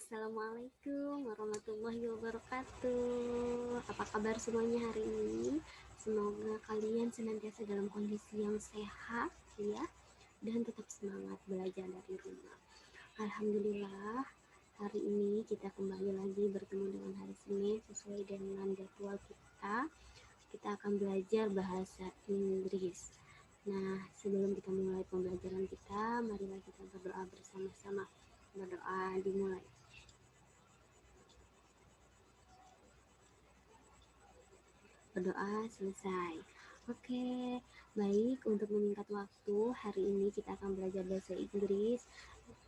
Assalamualaikum warahmatullahi wabarakatuh. Apa kabar semuanya hari ini? Semoga kalian senantiasa dalam kondisi yang sehat ya, dan tetap semangat belajar dari rumah. Alhamdulillah, hari ini kita kembali lagi bertemu dengan hari Senin sesuai dengan jadwal kita. Kita akan belajar bahasa Inggris. Nah, sebelum kita mulai pembelajaran kita, marilah kita berdoa bersama-sama. Berdoa dimulai. Berdoa selesai. Oke, baik, untuk menyingkat waktu, hari ini kita akan belajar bahasa Inggris.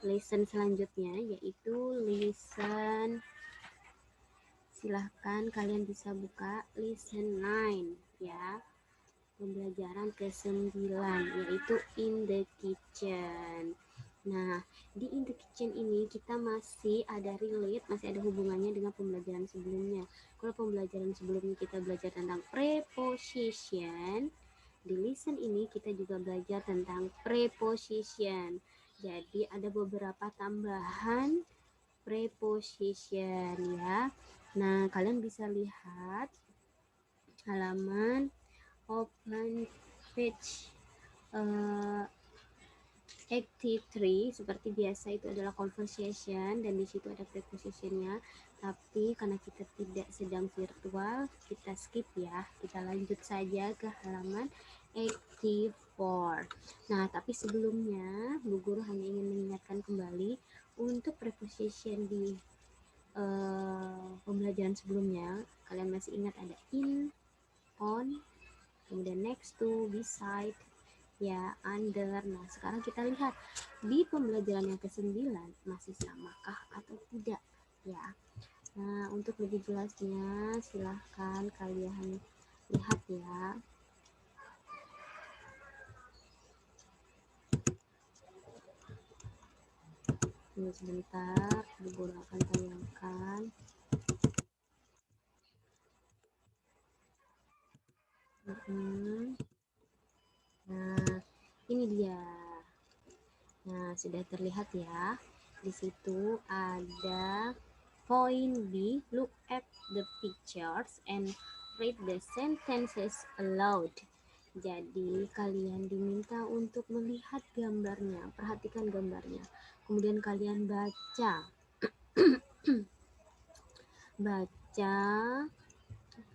Lesson selanjutnya yaitu lesson, silahkan kalian bisa buka lesson 9 ya, pembelajaran ke-9 yaitu in the kitchen. Nah, di in the kitchen ini kita masih ada relate, masih ada hubungannya dengan pembelajaran sebelumnya. Kalau pembelajaran sebelumnya kita belajar tentang preposition, di lesson ini kita juga belajar tentang preposition. Jadi ada beberapa tambahan preposition ya. Nah, kalian bisa lihat halaman open page active 3 seperti biasa itu adalah conversation dan di situ ada prepositionnya, tapi karena kita tidak sedang virtual kita skip ya, kita lanjut saja ke halaman active 4. Nah, tapi sebelumnya Bu Guru hanya ingin mengingatkan kembali untuk preposition di pembelajaran sebelumnya. Kalian masih ingat ada in, on, kemudian next to, beside ya, under. Nah, sekarang kita lihat di pembelajaran yang ke-9 masih samakah atau tidak ya. Nah, untuk lebih jelasnya silahkan kalian lihat ya. Tunggu sebentar, Bu Guru akan tayangkan. Nah, ini dia. Nah, sudah terlihat ya. Di situ ada point B, look at the pictures and read the sentences aloud. Jadi kalian diminta untuk melihat gambarnya, perhatikan gambarnya. Kemudian kalian baca. Baca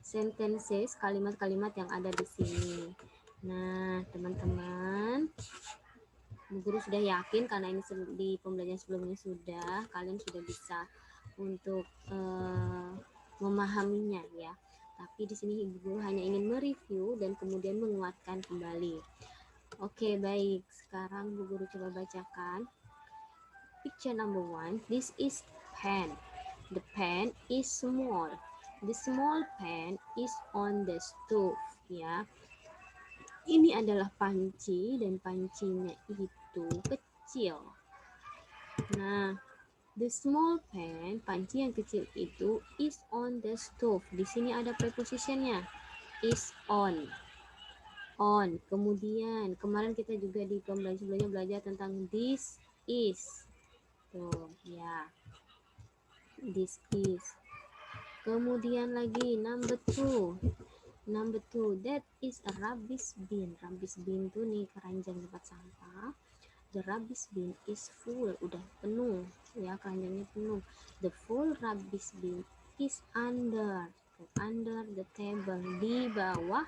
sentences, kalimat-kalimat yang ada di sini. Nah, teman-teman, Bu Guru sudah yakin karena ini di pembelajaran sebelumnya kalian sudah bisa untuk memahaminya ya. Tapi di sini Ibu Guru hanya ingin mereview dan kemudian menguatkan kembali. Oke, baik. Sekarang Bu Guru coba bacakan. Picture number 1. This is pen. The pen is small. The small pen is on the stove ya. Ini adalah panci dan pancinya itu kecil. Nah, the small pen, panci yang kecil itu is on the stove. Di sini ada prepositionnya, is on. On. Kemudian kemarin kita juga di pembelajaran sebelumnya belajar tentang this is. Tuh, ya. This is. Kemudian lagi number 2. Number 2, that is a rubbish bin. Rubbish bin tuh nih keranjang tempat sampah. The rubbish bin is full, udah penuh ya, keranjangnya penuh. The full rubbish bin is under the table, di bawah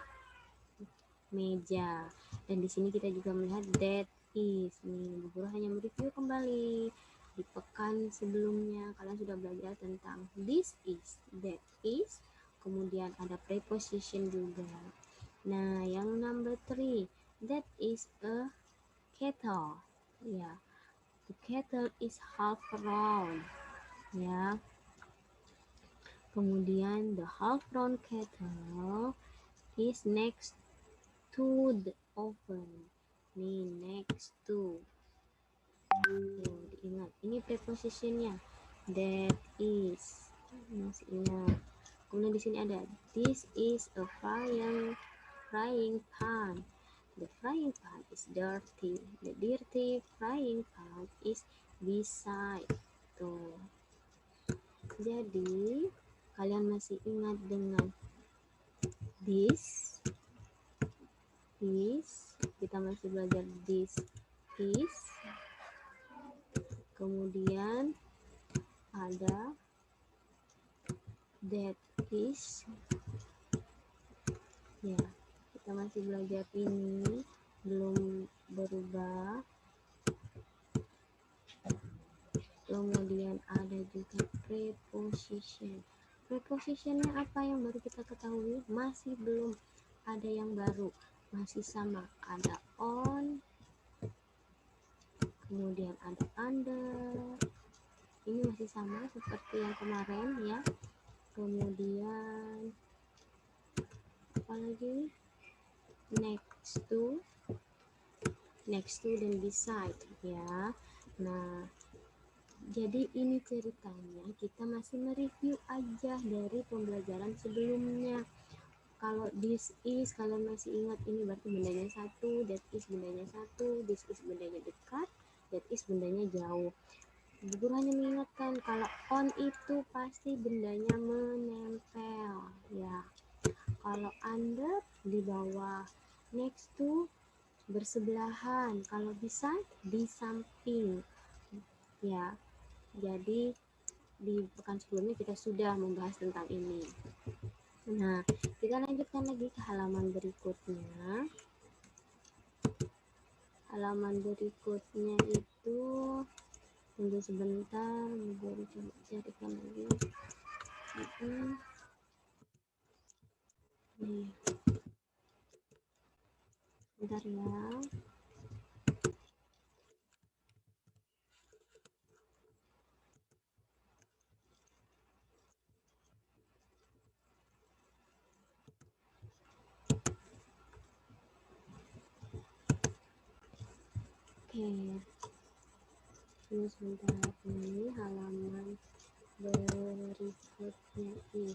meja. Dan di sini kita juga melihat that is. Nih, Bu Guru hanya mereview kembali. Di pekan sebelumnya kalian sudah belajar tentang this is, that is, kemudian ada preposition juga. Nah, yang number 3, that is a kettle. Ya, the kettle is half round. Ya. Kemudian the half round kettle is next to the oven. Nih, next to. Tuh, diingat. Ini prepositionnya. That is. Masih ingat. Kemudian di sini ada this is a frying pan. The frying pan is dirty. The dirty frying pan is beside. Tuh. Jadi kalian masih ingat dengan this, kita masih belajar this is, kemudian ada that is, ya kita masih belajar ini, belum berubah. Kemudian ada juga preposition. Prepositionnya apa yang baru kita ketahui? Masih belum ada yang baru, masih sama, ada on, kemudian ada under, ini masih sama seperti yang kemarin ya. Kemudian apa lagi? Next to dan beside ya. Nah, jadi ini ceritanya kita masih mereview aja dari pembelajaran sebelumnya. Kalau this is, kalian masih ingat ini berarti bendanya satu, that is bendanya satu, this is bendanya dekat, that is bendanya jauh. Guru hanya mengingatkan kalau on itu pasti bendanya menempel ya. Kalau under di bawah, next to bersebelahan, kalau beside di samping ya. Jadi di pekan sebelumnya kita sudah membahas tentang ini. Nah, kita lanjutkan lagi ke halaman berikutnya. Halaman berikutnya itu, tunggu sebentar, baru coba carikan lagi. Nih, bentar ya. Oke, ini sebentar, ini halaman berikutnya itu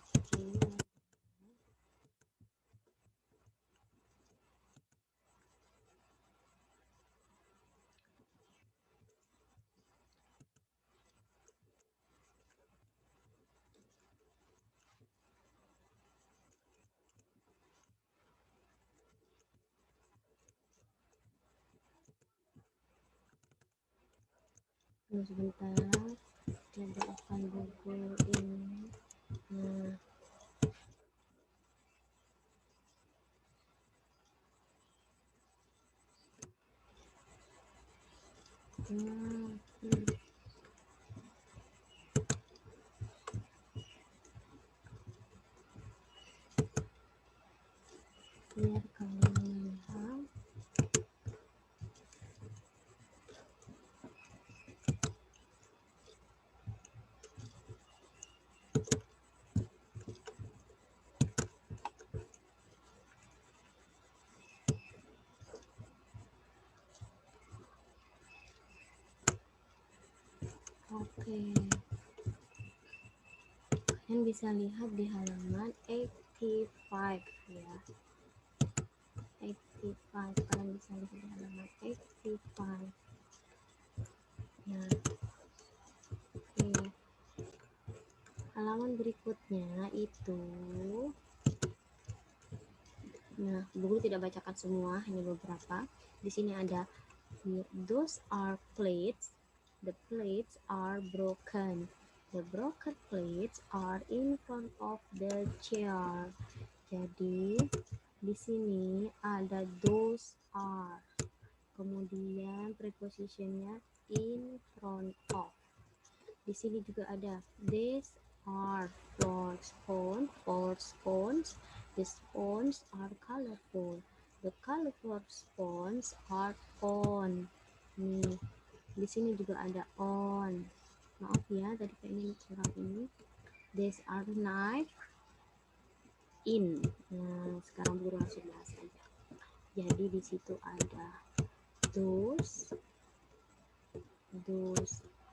sebentar, coba akan buku ini. Nah, biar kalian lihat. Oke, kalian bisa lihat di halaman 85 ya. 85, kalian bisa lihat di halaman 85. Nah, oke. Halaman berikutnya itu, nah, guru tidak bacakan semua, hanya beberapa. Di sini ada those are plates. The plates are broken. The broken plates are in front of the chair. Jadi di sini ada those are. Kemudian prepositionnya in front of. Di sini juga ada these are spoons. The spoons are colorful. The colorful spoons are on. Nih, di sini juga ada on. Maaf ya, tadi kayaknya kurang ini. These are knife in. Nah, sekarang guru langsung bahas aja. Jadi di situ ada those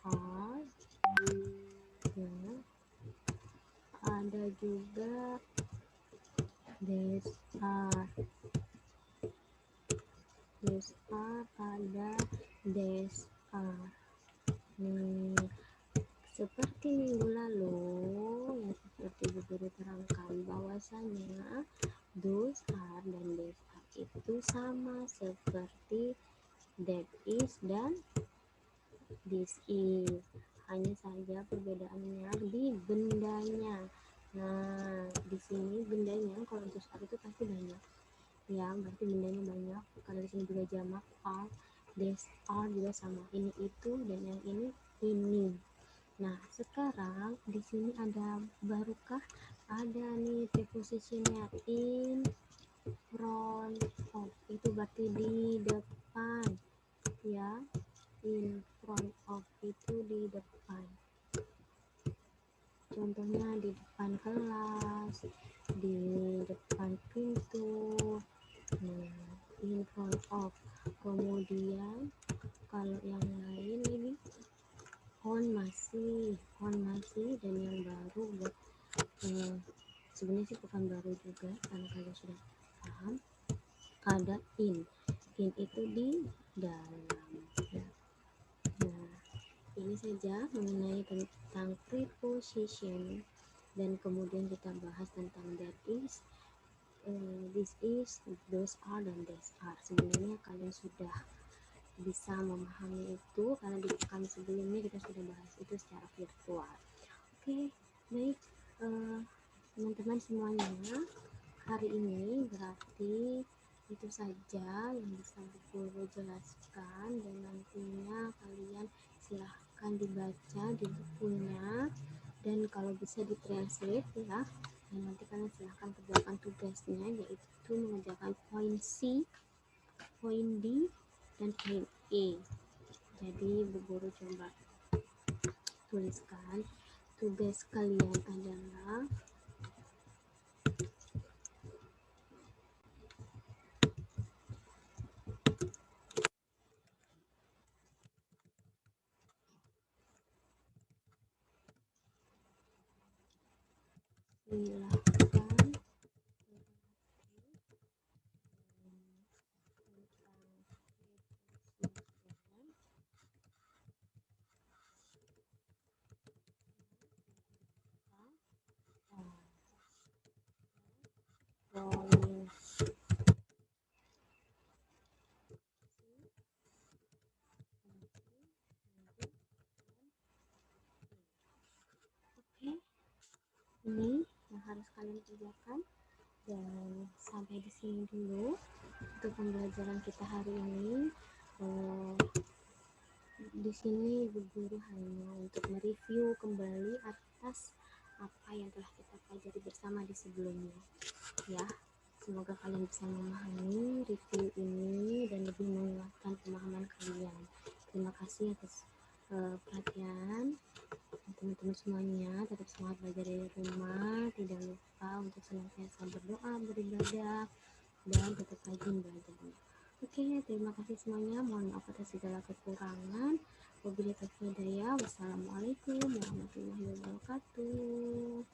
are, ya. Ada juga these are, ada these are. Seperti minggu lalu Biasanya those are dan these are itu sama seperti that is dan this is. Hanya saja perbedaannya di bendanya. Nah, di sini bendanya kalau those are itu pasti banyak. Ya, berarti bendanya banyak. Karena di sini juga jamak are, these are juga sama. Ini itu dan yang ini. Nah, sekarang di sini ada barukah? Ada nih prepositionnya in front of, itu berarti di depan ya. In front of itu di depan, contohnya di depan kelas, di depan pintu. Nah, in front of. Kemudian kalau yang lain ini on masih dan yang baru buat sebenarnya sih bukan baru juga karena kalian sudah paham, ada in itu di dalam ya. Nah, ini saja mengenai tentang preposition, dan kemudian kita bahas tentang that is, this is, those are, dan these are. Sebenarnya kalian sudah bisa memahami itu karena di kali sebelumnya kita sudah bahas itu secara virtual. Oke, baik teman-teman semuanya, hari ini berarti itu saja yang bisa Guru jelaskan, dan nantinya kalian silahkan dibaca di bukunya dan kalau bisa ditranslate ya, dan nanti kalian silahkan kerjakan tugasnya, yaitu mengerjakan poin C, poin D, dan poin E. Jadi Bu Guru coba tuliskan tugas kalian adalah silahkan poin. Oke, ini yang harus kalian kerjakan, dan sampai di sini dulu untuk pembelajaran kita hari ini. Di sini Bu Guru hanya untuk mereview kembali atas apa yang telah kita pelajari bersama di sebelumnya ya. Semoga kalian bisa memahami review ini dan lebih menguatkan pemahaman kalian. Terima kasih atas perhatian teman-teman semuanya. Tetap semangat belajar dari rumah, tidak lupa untuk senantiasa berdoa, beribadah, dan tetap rajin belajarnya. Oke, terima kasih semuanya. Mohon maaf atas segala kekurangan. Wabillahi taufiq wal hidayah. Wassalamualaikum warahmatullahi wabarakatuh.